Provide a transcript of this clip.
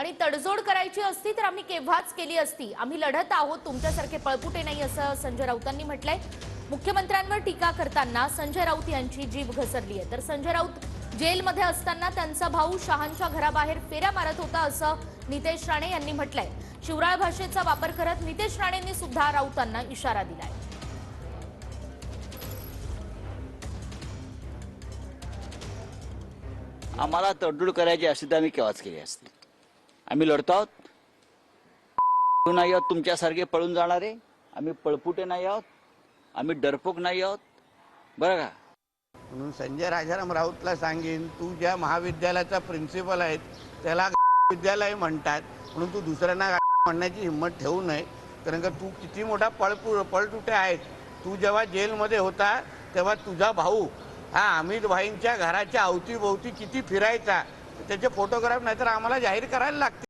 आणि तडजोड करायची असती तर आम्ही केव्हाच केली असती। आम्ही लढत आहोत, तुमच्यासारखे पळपुटे नाही, असं संजय राऊतांनी म्हटलंय। मुख्यमंत्र्यांवर टीका करताना संजय राऊत यांची जीभ घसरली आहे। तर संजय राऊत जेलमध्ये असताना त्यांचा भाऊ शहांच्या घराबाहेर फेऱ्या मारत होता, असं नितेश राणे यांनी म्हटलंय। शिवराळ भाषेचा वापर करत नितेश राणेंनी सुद्धा राऊतांना इशारा दिलाय। आम्हाला तडजोड करायची असती तर आम्ही केव्हाच केली असती। आम्ही लढतो आहोत, नाही आहोत तुमच्यासारखे पळून जाणारे। आम्ही पळपुटे नाही आहोत, आम्ही डरपोक नाही आहोत, बरं का। म्हणून संजय राजाराम राऊतला सांगेन, तू ज्या महाविद्यालयाचा प्रिन्सिपल आहे त्याला विद्यालय म्हणतात, म्हणून तू दुसऱ्यांना म्हणण्याची हिंमत ठेवू नये। कारण का तू किती मोठा पळटुटे आहेस। तू जेव्हा जेलमध्ये होता तेव्हा तुझा भाऊ हा अमित भाईंच्या घराच्या अवतीभोवती किती फिरायचा, त्याचे फोटोग्राफ नाहीतर आम्हाला जाहीर करायला लागतील।